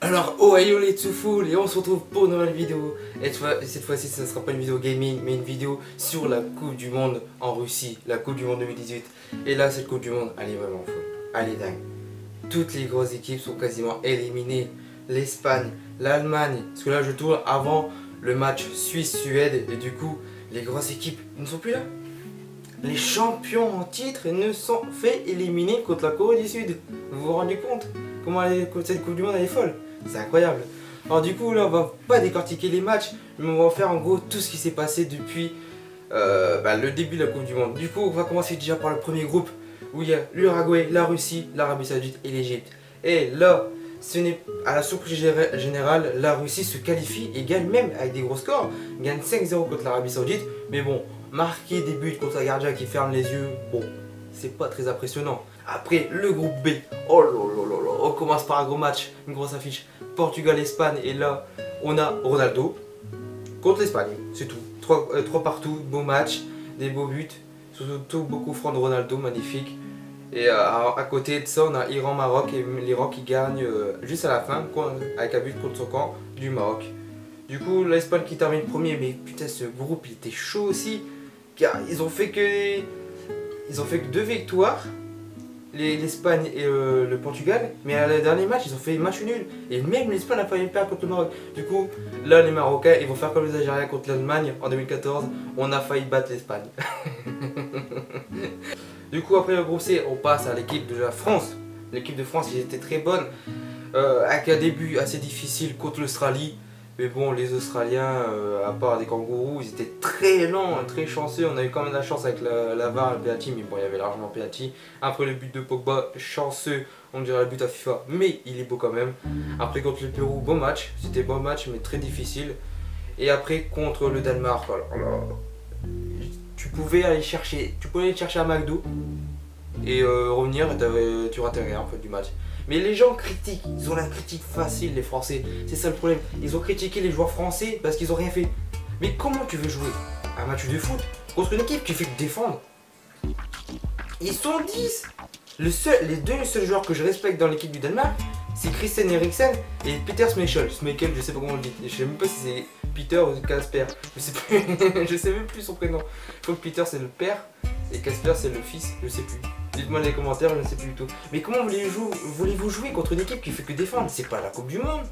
Alors, Ohio les Tsufull, et on se retrouve pour une nouvelle vidéo. Et cette fois-ci, ce ne sera pas une vidéo gaming, mais une vidéo sur la Coupe du Monde en Russie, la Coupe du Monde 2018. Et là, cette Coupe du Monde, elle est vraiment folle. Elle est dingue. Toutes les grosses équipes sont quasiment éliminées. L'Espagne, l'Allemagne, parce que là, je tourne avant le match Suisse-Suède, et du coup, les grosses équipes ne sont plus là. Les champions en titre ne sont fait éliminer contre la Corée du Sud. Vous vous rendez compte comment cette Coupe du Monde elle est folle? C'est incroyable. Alors du coup là on va pas décortiquer les matchs, mais on va faire en gros tout ce qui s'est passé depuis le début de la Coupe du Monde. Du coup on va commencer déjà par le premier groupe où il y a l'Uruguay, la Russie, l'Arabie Saoudite et l'Égypte. Et là, ce n'est à la surprise générale, la Russie se qualifie et gagne même avec des gros scores. Gagne 5-0 contre l'Arabie Saoudite, mais bon, marquer des buts contre un gardien qui ferme les yeux, bon, c'est pas très impressionnant. Après, le groupe B, oh là là là là, on commence par un gros match, une grosse affiche, Portugal-Espagne, et là, on a Ronaldo contre l'Espagne, c'est tout. 3 partout, beau match, des beaux buts, surtout beaucoup francs de Ronaldo, magnifique. Et à côté de ça, on a Iran-Maroc, et l'Iran qui gagne juste à la fin, avec un but contre son camp du Maroc. Du coup, l'Espagne qui termine premier, mais putain, ce groupe, il était chaud aussi, car ils ont fait que 2 victoires, l'Espagne et le Portugal, mais à le dernier match ils ont fait match nul et même l'Espagne a failli perdre contre le Maroc. Du coup là les Marocains ils vont faire comme les Algériens contre l'Allemagne en 2014, on a failli battre l'Espagne. Du coup après le groupe C on passe à l'équipe de la France. L'équipe de France ils étaient très bonne, avec un début assez difficile contre l'Australie. Mais bon, les Australiens, à part des kangourous, ils étaient très lents, très chanceux. On a eu quand même de la chance avec la VAR, le penalty, mais bon, il y avait largement penalty. Après le but de Pogba, chanceux, on dirait le but à FIFA, mais il est beau quand même. Après contre le Pérou, bon match, c'était bon match, mais très difficile. Et après contre le Danemark, alors, tu pouvais aller chercher à McDo et revenir, et tu ratais rien en fait du match. Mais les gens critiquent, ils ont la critique facile les Français, c'est ça le problème. Ils ont critiqué les joueurs français parce qu'ils ont rien fait. Mais comment tu veux jouer un match de foot contre une équipe qui fait que défendre? Ils sont 10. Les deux seuls joueurs que je respecte dans l'équipe du Danemark, c'est Christian Eriksen et Peter Schmeichel. Schmeichel, je sais pas comment on le dit, je sais même pas si c'est Peter ou Casper, je sais plus, je sais même plus son prénom. Je crois que Peter c'est le père et Casper c'est le fils, je sais plus. Dites-moi dans les commentaires, je ne sais plus du tout. Mais comment voulez-vous jouer contre une équipe qui fait que défendre? C'est pas la Coupe du Monde.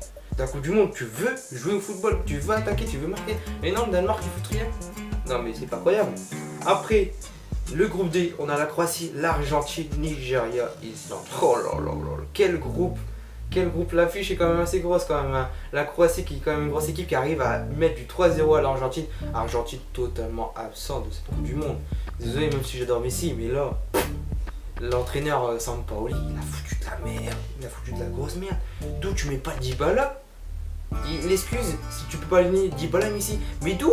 La Coupe du Monde, tu veux jouer au football, tu veux attaquer, tu veux marquer. Mais non, le Danemark, il fout rien. Non, mais c'est pas croyable. Après, le groupe D, on a la Croatie, l'Argentine, Nigeria, Islande. Oh là là là, quel groupe! Quel groupe, l'affiche est quand même assez grosse quand même. Hein. La Croatie qui est quand même une grosse équipe qui arrive à mettre du 3-0 à l'Argentine. Argentine totalement absent de cette Coupe du Monde. Désolé, même si j'adore Messi, mais là... L'entraîneur Sampaoli, il a foutu de la merde, il a foutu de la grosse merde. D'où tu mets pas Dybala? Il excuse si tu peux pas aligner Dybala et Messi. Mais d'où?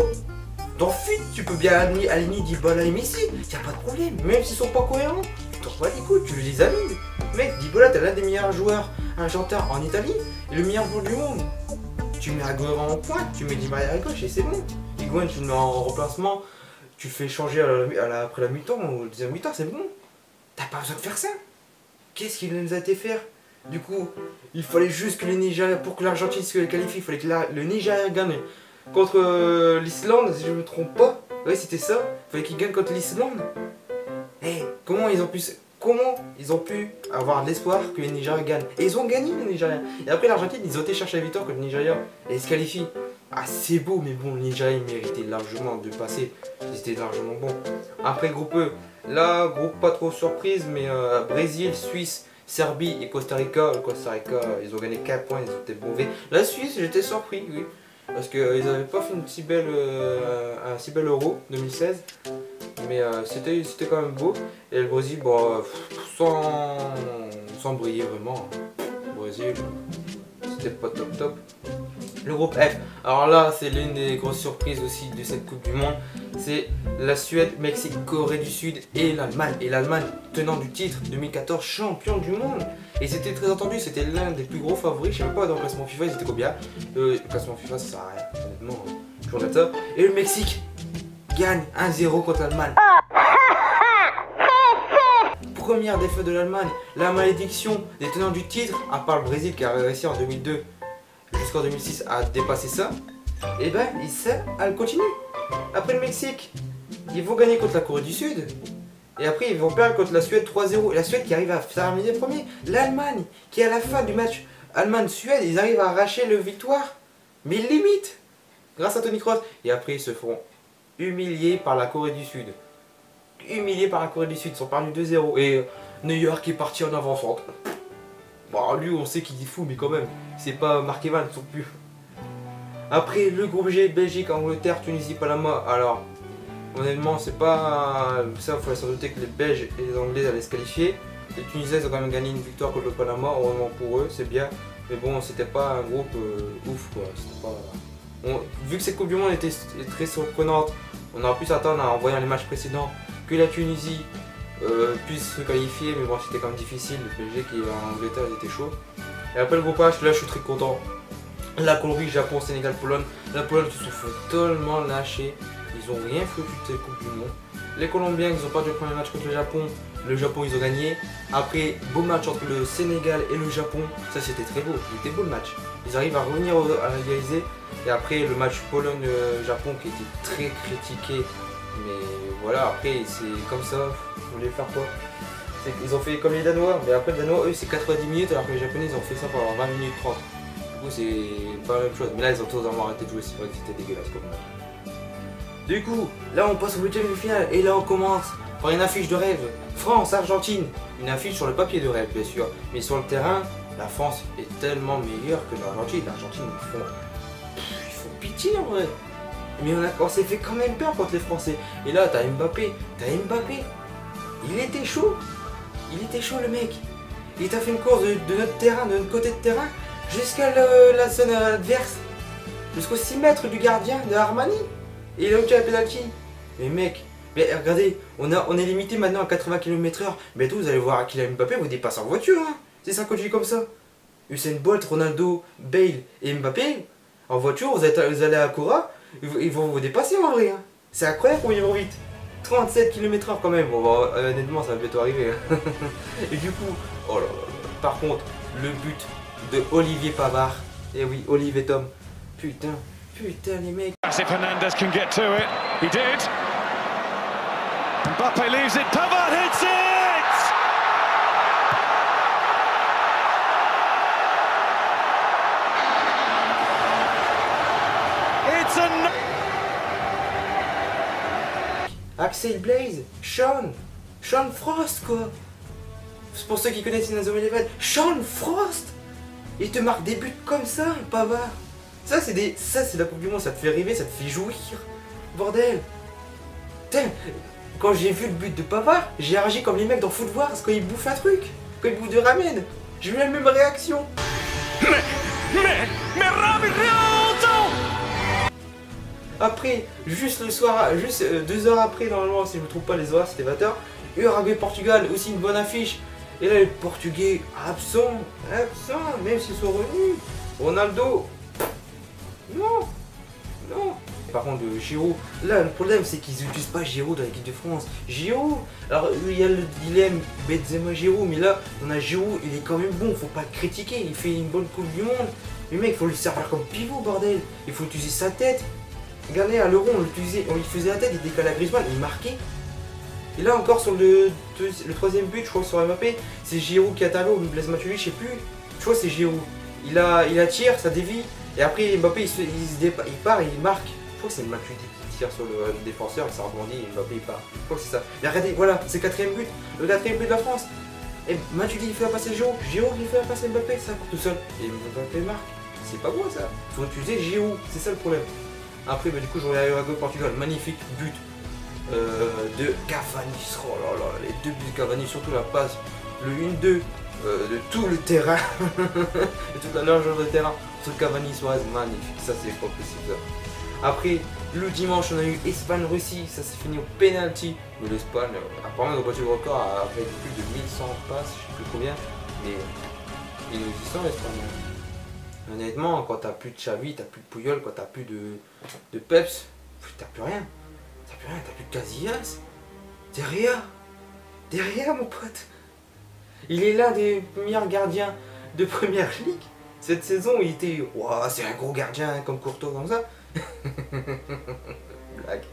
Dans FUT, tu peux bien aligner Dybala et Messi, y a pas de problème, même s'ils sont pas cohérents. Tu t'en bats les couilles, tu les alignes. Mec, Dybala, t'es l'un des meilleurs joueurs argentins en Italie et le meilleur joueur du monde. Tu mets Agüero en pointe, tu mets Di Maria à gauche et c'est bon. Higuaín, tu le mets en remplacement, tu le fais changer après la mi-temps ou le deuxième mi-temps, c'est bon. T'as pas besoin de faire ça. Qu'est-ce qu'il nous a été faire? Du coup, il fallait juste que les Nigériens, pour que l'Argentine se qualifie, il fallait que le Nigeria gagne contre l'Islande, si je me trompe pas. Ouais, c'était ça. Il fallait qu'ils gagnent contre l'Islande. Hey, comment ils ont pu avoir l'espoir que les Nigériens gagnent? Et ils ont gagné les Nigériens. Et après l'Argentine, ils ont été chercher la victoire contre le Nigeria et ils se qualifient. Ah c'est beau, mais bon, le Nigeria il méritait largement de passer. Ils étaient largement bons. Après groupe E, là, groupe pas trop surprise, mais Brésil, Suisse, Serbie et Costa Rica. Le Costa Rica, ils ont gagné 4 points, ils étaient mauvais. La Suisse, j'étais surpris, oui. Parce qu'ils n'avaient pas fait un si bel Euro 2016. Mais c'était quand même beau. Et le Brésil, bon, sans briller vraiment. Le Brésil, c'était pas top. Le groupe F, alors là c'est l'une des grosses surprises aussi de cette Coupe du Monde. C'est la Suède, Mexique, Corée du Sud et l'Allemagne. Et l'Allemagne tenant du titre 2014 champion du monde. Et c'était très entendu, c'était l'un des plus gros favoris. Je sais même pas dans le classement FIFA ils étaient combien. Le classement FIFA ça sert à rien, honnêtement. Je regarde ça. Et le Mexique gagne 1-0 contre l'Allemagne. Première défaite de l'Allemagne, la malédiction des tenants du titre, à part le Brésil qui a réussi en 2002 Mexique en 2006 a dépassé ça, et ben elle continue. Après le Mexique, ils vont gagner contre la Corée du Sud. Et après, ils vont perdre contre la Suède 3-0. Et la Suède qui arrive à terminer premier. L'Allemagne, qui à la fin du match Allemagne-Suède, ils arrivent à arracher le victoire. Mais limite, grâce à Toni Kroos. Et après, ils se feront humilier par la Corée du Sud. Humiliés par la Corée du Sud. Ils sont perdus 2-0. Et New York est parti en avant-centre. Bon, lui, on sait qu'il est fou, mais quand même. C'est pas Marc Evans non plus. Après, le groupe G, Belgique, Angleterre, Tunisie, Panama. Alors... honnêtement, c'est pas ça, il faut s'en douter que les Belges et les Anglais allaient se qualifier. Les Tunisiens ils ont quand même gagné une victoire contre le Panama, heureusement pour eux, c'est bien. Mais bon, c'était pas un groupe ouf quoi. Vu que cette Coupe du Monde était très surprenante, on aurait pu s'attendre en voyant les matchs précédents que la Tunisie puisse se qualifier, mais bon, c'était quand même difficile. Le Belgique et l'Angleterre ils étaient chauds. Et après le groupe H, là je suis très content. La Colombie, Japon, Sénégal, Pologne. La Pologne qui se fait totalement lâcher. Ils ont rien foutu de cette Coupe du Monde. Les Colombiens, ils ont perdu le premier match contre le Japon. Le Japon, ils ont gagné. Après, beau match entre le Sénégal et le Japon. Ça, c'était très beau. Il était beau le match. Ils arrivent à revenir à égaliser. Et après, le match Pologne-Japon qui était très critiqué. Mais voilà, après, c'est comme ça. Vous voulez faire quoi? Ils ont fait comme les Danois. Mais après, les Danois, eux, c'est 90 minutes. Alors que les Japonais, ils ont fait ça pendant 20 minutes 30. Du coup, c'est pas la même chose. Mais là, ils ont tous arrêté de jouer. C'est vrai que c'était dégueulasse comme match. Du coup, là on passe au huitième de finale et là on commence par une affiche de rêve. France-Argentine. Une affiche sur le papier de rêve bien sûr. Mais sur le terrain, la France est tellement meilleure que l'Argentine. L'Argentine, ils font pitié en vrai. Mais on s'est fait quand même peur contre les Français. Et là t'as Mbappé. Il était chaud. Il était chaud le mec. Il t'a fait une course de notre terrain, de notre côté de terrain, jusqu'à la zone adverse. Jusqu'aux 6 mètres du gardien de Armani. Et il a obtenu la penalty. Mais mec, mais regardez, on est limité maintenant à 80 km/h. Bientôt vous allez voir Kylian Mbappé vous dépasse en voiture. Hein. C'est ça qu'on dit comme ça. Usain Bolt, Ronaldo, Bale et Mbappé, en voiture, vous allez à Cora, ils vont vous dépasser en vrai. Hein. C'est incroyable comment ils vont vite. 37 km/h quand même. Bon, bah, honnêtement, ça va bientôt arriver. Hein. Et du coup, oh là là, par contre, le but de Olivier Pavard. Et oui, Olivier Tom. Putain, les mecs. As if Hernandez can get to it. He did. Mbappe leaves it. Pavard hits it! It's a... Axel Blaze, Sean Frost quoi. C'est pour ceux qui connaissent Inazuma Eleven. Sean Frost. Il te marque des buts comme ça, Pavard. Ça c'est la Coupe du Monde, ça te fait rêver, ça te fait jouir. Bordel. Putain, quand j'ai vu le but de Pavard, j'ai réagi comme les mecs dans Foot Wars quand ils bouffent un truc, quand ils bouffent de ramen. J'ai eu la même réaction. Mais Ronaldo! Après, juste le soir, 2 heures après normalement, si je ne me trompe pas les horaires, c'était 20h. Uruguay-Portugal, aussi une bonne affiche. Et là les Portugais absents, même s'ils sont revenus. Ronaldo. Non. Par contre, Giroud, là le problème c'est qu'ils n'utilisent pas Giroud dans l'équipe de France. Giroud, alors il y a le dilemme Benzema Giroud, mais là on a Giroud, il est quand même bon, faut pas le critiquer, il fait une bonne Coupe du Monde. Mais mec, faut le servir comme pivot, bordel. Il faut utiliser sa tête. Regardez, à l'Euro, on lui faisait la tête, il décalait à Griezmann, il marquait. Et là encore sur le troisième but, je crois que sur Mbappé, c'est Giroud qui attaque, ou Blaise Matuidi, je sais plus. Je crois que c'est Giroud. Il attire, ça dévie. Et après Mbappé il part et il marque. Je crois que c'est Matuidi qui tire sur le défenseur et ça rebondit et Mbappé il part. Je crois que c'est ça. Mais regardez, voilà, c'est le quatrième but. Le quatrième but de la France. Et Matuidi il fait la passe à Giroud. Giroud il fait la passe à Mbappé, ça part tout seul. Et Mbappé marque. C'est pas beau ça. Il faut utiliser Giroud, c'est ça le problème. Après bah, du coup je regarde Uruguay-Portugal, magnifique but de Cavani. Oh là là, les 2 buts de Cavani, surtout la passe, le 1-2 de tout le terrain, de toute la largeur de terrain, sur Cavani Suarez, magnifique, ça c'est pas possible ça. Après le dimanche on a eu Espagne-Russie, ça s'est fini au penalty, mais l'Espagne apparemment ils ont battu le record avec plus de 1100 passes, je sais plus combien, mais ils nous y sont l'Espagne. Honnêtement, quand t'as plus de Xavi, t'as plus de Puyol, quand t'as plus de Peps, t'as plus rien. T'as plus de Casillas. Derrière mon pote. Il est l'un des meilleurs gardiens de première ligue. Cette saison, il était, ouah, c'est un gros gardien comme Courtois, comme ça. Blague.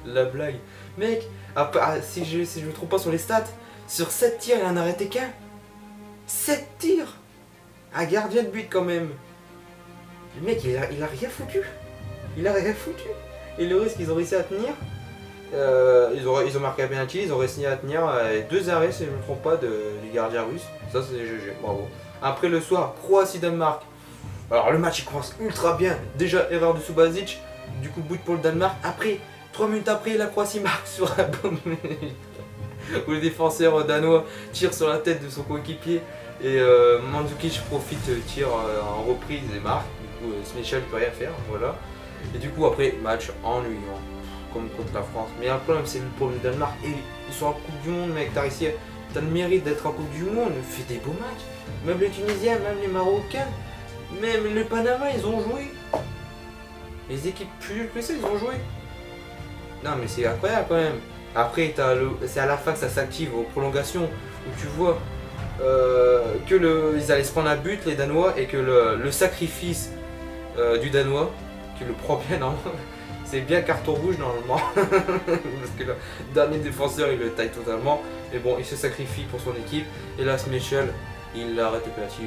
La blague. Mec, si je me trompe pas sur les stats, sur 7 tirs, il en a arrêté qu'un. 7 tirs. Un gardien de but quand même. Le mec, il a rien foutu. Il a rien foutu. Et le risque qu'ils ont réussi à tenir. Ils ont marqué un penalty, ils ont réussi à tenir 2 arrêts, si je ne me trompe pas, du gardien russe. Ça, c'est GG, bravo. Après le soir, Croatie-Danemark. Alors le match il commence ultra bien. Déjà, erreur de Subasic. Du coup, but pour le Danemark. Après, 3 minutes après, la Croatie marque sur un bon où le défenseur danois tire sur la tête de son coéquipier. Et Mandzukic profite, tire en reprise et marque. Du coup, Schmeichel ne peut rien faire. Voilà. Et du coup, après, match ennuyant. Comme contre la France. Mais le problème, c'est pour le Danemark. Et ils sont en Coupe du Monde, mec. T'as le mérite d'être en Coupe du Monde. Fais des beaux matchs. Même les Tunisiens, même les Marocains, même le Panama, ils ont joué. Les équipes plus que ça, ils ont joué. Non, mais c'est incroyable quand même. Après, c'est à la fin que ça s'active aux prolongations où tu vois ils allaient se prendre un but, les Danois, et que le sacrifice du Danois, qui le prend bien normalement, c'est bien carton rouge normalement. Parce que le dernier défenseur, il le taille totalement. Mais bon, il se sacrifie pour son équipe. Et là, Schmeichel, il arrête le penalty.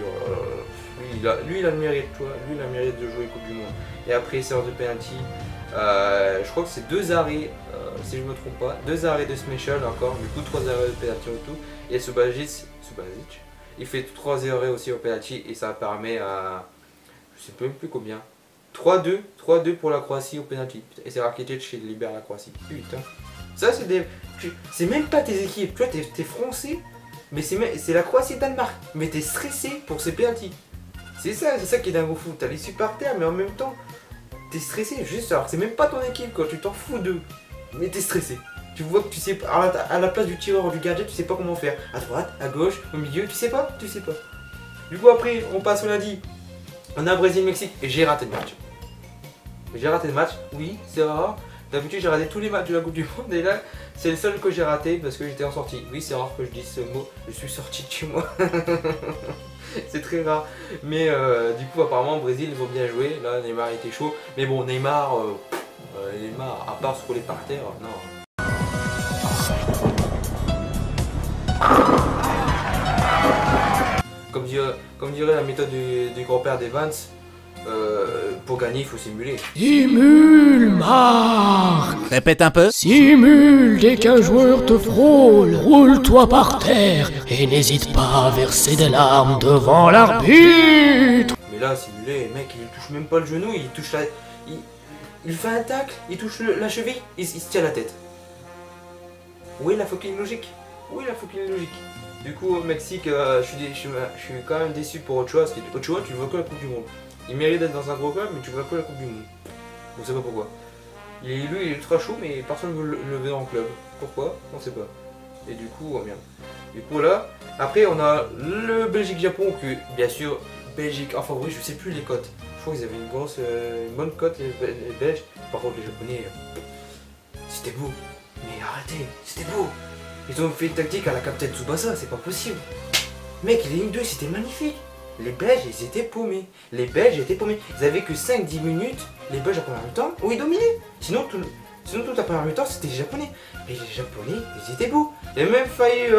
Lui, il a le mérite, tu vois. Lui, il a le mérite de jouer Coupe du Monde. Et après, séance de penalty. Je crois que c'est 2 arrêts, si je me trompe pas. 2 arrêts de Schmeichel encore. Du coup, 3 arrêts de penalty au tout. Et Subasic, il fait 3 arrêts aussi au penalty. Et ça permet à. Je sais même plus combien. 3-2 pour la Croatie au penalty. Et c'est Rakitic qui libère la Croatie. Putain. Ça, c'est même pas tes équipes. Tu vois, t'es français. Mais c'est la Croatie-Danemark. Mais t'es stressé pour ces penalty. C'est ça qui est dingue au foot. T'as les supporters, mais en même temps, t'es stressé. Juste alors, c'est même pas ton équipe quand tu t'en fous d'eux. Mais t'es stressé. Tu vois que tu sais pas. À la place du tireur ou du gardien, tu sais pas comment faire. À droite, à gauche, au milieu, tu sais pas. Du coup, après, on passe au lundi. On a Brésil-Mexique. Et j'ai raté le match. Oui, c'est rare. D'habitude, j'ai raté tous les matchs de la Coupe du Monde. Et là, c'est le seul que j'ai raté parce que j'étais en sortie. Oui, c'est rare que je dise ce mot. Je suis sorti de chez moi. C'est très rare. Mais du coup, apparemment, au Brésil, ils ont bien joué. Là, Neymar était chaud. Mais bon, Neymar, à part se rouler par terre, non. Comme dirait la méthode du grand-père d'Evans, pour gagner, il faut simuler. Simule, Marc. Répète un peu. Simule dès qu'un joueur te frôle. Roule-toi par terre et n'hésite pas à verser des larmes devant l'arbitre. Mais là, simuler, mec, il touche même pas le genou, il touche la... Il fait un tacle, il touche la cheville, il se tient la tête. Oui, la fucking logique. Du coup, au Mexique, je suis quand même déçu pour Ochoa, parce que Ochoa, tu le vois que la Coupe du Monde. Il mérite d'être dans un gros club, mais tu vois que la Coupe du Monde. On sait pas pourquoi. Lui, il est ultra chaud, mais personne ne veut le lever en club. Pourquoi? On sait pas. Et du coup, merde. Du coup, là, après, on a le Belgique-Japon, que bien sûr, Belgique en favori, je sais plus les cotes. Je crois qu'ils avaient une bonne cote, les Belges. Par contre, les Japonais, c'était beau. Mais arrêtez, c'était beau. Ils ont fait une tactique à la Captain Tsubasa, c'est pas possible. Mec, les lignes 2, c'était magnifique. Les Belges, ils étaient paumés. Ils avaient que 5-10 minutes, les Belges en première mi-temps, où ils dominaient. Sinon, toute la première mi-temps, c'était les Japonais. Mais les Japonais, ils étaient beaux. Il y a même failli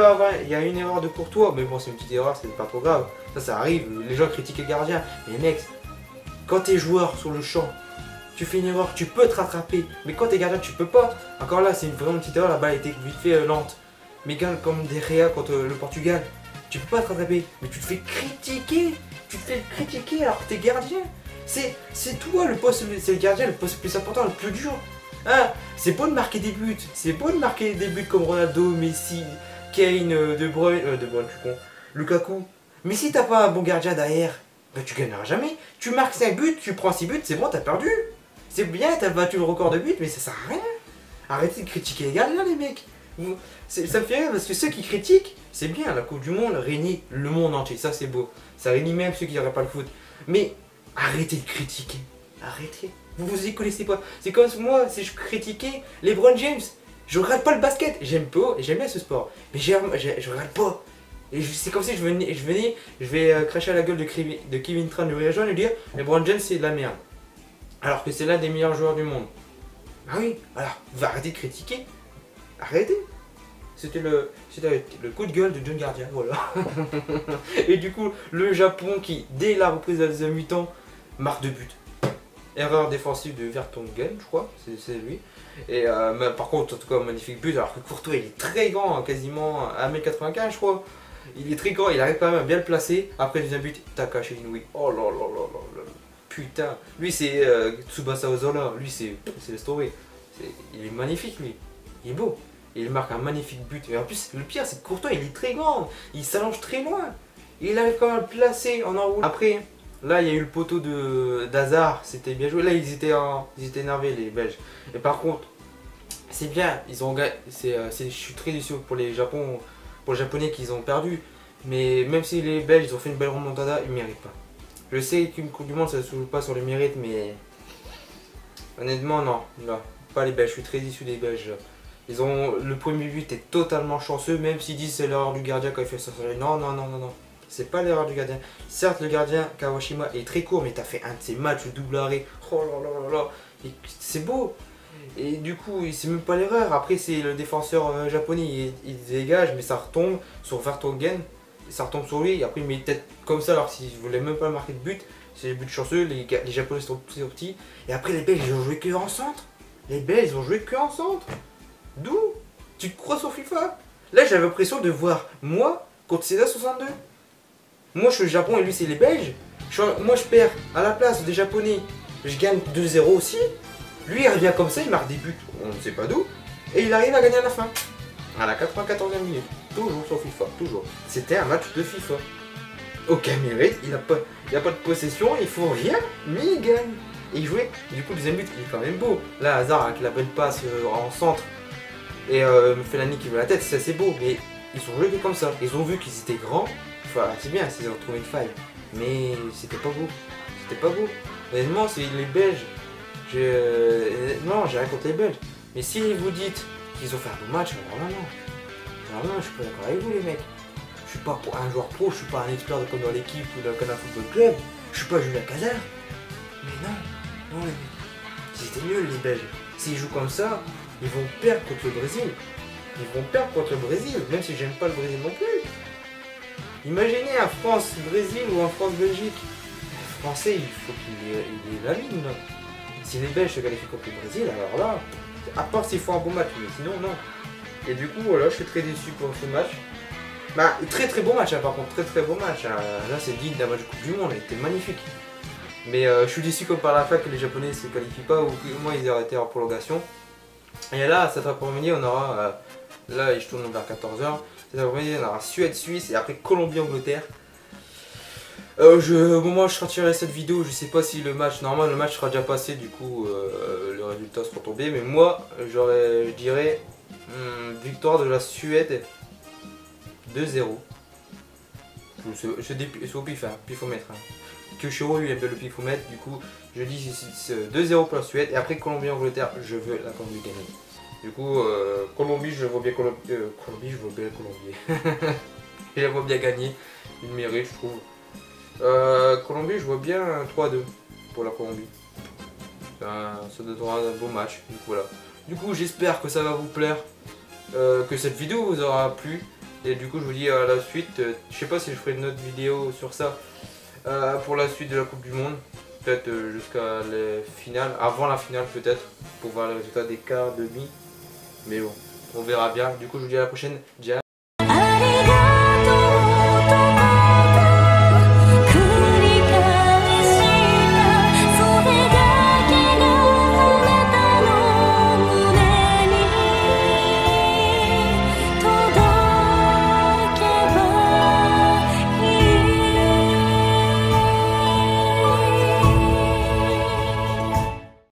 il y a une erreur de Courtois, mais bon, c'est une petite erreur, c'est pas trop grave. Ça arrive, les gens critiquent les gardiens. Mais mec, quand t'es joueur sur le champ, tu fais une erreur, tu peux te rattraper. Mais quand t'es gardien, tu peux pas. Encore là, c'est une vraiment petite erreur, la balle était vite fait lente. Mais comme des Réa contre le Portugal, tu peux pas te rattraper. Mais tu te fais critiquer alors que t'es gardien. C'est toi c'est le gardien, le poste le plus important, le plus dur. Hein, c'est beau de marquer des buts. Comme Ronaldo, Messi, Kane, De Bruyne, je suis con, Lukaku. Mais si t'as pas un bon gardien derrière, bah tu gagneras jamais. Tu marques 5 buts, tu prends 6 buts, c'est bon, t'as perdu. C'est bien, t'as battu le record de buts, mais ça sert à rien. Arrêtez de critiquer les gardiens, les mecs. Ça me fait rire parce que ceux qui critiquent, c'est bien, la Coupe du Monde réunit le monde entier, ça c'est beau. Ça réunit même ceux qui n'auraient pas le foot. Mais arrêtez de critiquer. Arrêtez. Vous y connaissez pas. C'est comme moi, si je critiquais LeBron James. Je regarde pas le basket. J'aime bien ce sport. Mais je regarde pas. Et c'est comme si je vais cracher à la gueule de Kevin Tran, le jaune, et lui dire LeBron James c'est de la merde. Alors que c'est l'un des meilleurs joueurs du monde. Ah oui, alors, va arrêter de critiquer. Arrêtez. C'était le coup de gueule de John Guardian, voilà. Et du coup, le Japon qui, dès la reprise de la deuxième mi-temps, marque 2 buts. Erreur défensive de Vertonghen, je crois, c'est lui. Et mais par contre, en tout cas, magnifique but, alors que Courtois il est très grand, hein, quasiment 1m95 je crois. Il est très grand, il arrive quand même à bien le placer. Après le deuxième but, Takashi Inouï. Oh là là là là là. Putain, lui c'est Tsubasa Ozora, lui c'est le story. Il est magnifique lui, il est beau. Et il marque un magnifique but. Et en plus, le pire c'est que Courtois il est très grand, il s'allonge très loin. Et il arrive quand même à le placer en enroule. Après, là il y a eu le poteau d'Hazard, c'était bien joué. Là ils étaient énervés les Belges. Et par contre, c'est bien, ils ont gagné. Je suis très déçu pour les Japonais qu'ils ont perdu. Mais même si les Belges ils ont fait une belle remontada, ils ne méritent pas. Je sais qu'une Coupe du Monde ça ne se joue pas sur le mérite, mais honnêtement non, pas les Belges, je suis très déçu des Belges. Le premier but est totalement chanceux, même s'ils disent c'est l'erreur du gardien quand il fait ça. Non, c'est pas l'erreur du gardien. Certes le gardien Kawashima est très court, mais t'as fait un de ces matchs double arrêt. Oh là là là là, c'est beau. Et du coup c'est même pas l'erreur. Après c'est le défenseur japonais, il dégage, mais ça retombe sur Vertonghen. Ça retombe sur lui, et après il met tête comme ça, alors s'il voulait même pas marquer de but, c'est les buts chanceux, les Japonais sont petits. Et après les Belges ils ont joué que en centre. Les Belges ils ont joué que en centre. D'où? Tu te crois sur FIFA? Là j'avais l'impression de voir moi contre César 62. Moi je suis le Japon et lui c'est les Belges. Moi je perds à la place des Japonais, je gagne 2-0 aussi. Lui il revient comme ça, il marque des buts, on ne sait pas d'où. Et il arrive à gagner à la fin. À la 94e minute. Toujours sur FIFA, toujours. C'était un match de FIFA. Aucun mérite, il n'a pas de possession, il faut rien, mais il gagne. Et il jouait, et du coup le deuxième but il est quand même beau. Là Hazard avec la belle passe en centre et Fellaini qui veut la tête, c'est beau, mais ils sont joués comme ça. Ils ont vu qu'ils étaient grands, enfin c'est bien s'ils ont trouvé une faille, mais c'était pas beau. C'était pas beau. Honnêtement c'est les Belges, non j'ai rien contre les Belges, mais si vous dites qu'ils ont fait un bon match, alors non. Alors non, je suis pas d'accord avec vous les mecs. Je suis pas un joueur pro, je suis pas un expert de comme dans l'équipe ou dans Canal Football Club. Je suis pas Julien Cazard. Mais non les mecs. C'était nul les Belges. S'ils jouent comme ça, ils vont perdre contre le Brésil. Ils vont perdre contre le Brésil, même si j'aime pas le Brésil non plus. Imaginez un France-Brésil ou un France-Belgique. Le Français, il faut qu'il ait la ligne là. Si les Belges se qualifient contre le Brésil, alors là, à part s'ils font un bon match, mais sinon non. Et du coup voilà, je suis très déçu pour ce match. Bah très beau match hein, par contre, très beau match. Hein. Là c'est digne d'un match de Coupe du Monde, il était magnifique. Mais je suis déçu comme par la fin que les Japonais ne se qualifient pas ou qu'au moins ils aient arrêté en prolongation. Et là cet après-midi on aura, là je tourne vers 14h, cet après-midi on aura Suède-Suisse et après Colombie-Angleterre. Au moment où je sortirai cette vidéo, je sais pas si le match, normalement le match sera déjà passé, du coup le résultat sera tombé. Mais moi je dirais victoire de la Suède 2-0. C'est au pif, hein, pifomètre. Hein. Kyoshiro lui aime bien le pifomètre, du coup je dis 2-0 pour la Suède. Et après Colombie-Angleterre, je veux la Colombie gagner. Du coup Colombie, je vois bien Colombie, je vois bien Colombie. Je la vois bien gagner, il mérite je trouve. Colombie, je vois bien 3-2 pour la Colombie. Ça donnera un beau match. Donc voilà. Du coup, j'espère que ça va vous plaire, que cette vidéo vous aura plu. Et du coup, je vous dis à la suite. Je sais pas si je ferai une autre vidéo sur ça pour la suite de la Coupe du Monde. Peut-être jusqu'à les finales, avant la finale peut-être, pour voir le résultat des quarts, demi. Mais bon, on verra bien. Du coup, je vous dis à la prochaine. Ciao.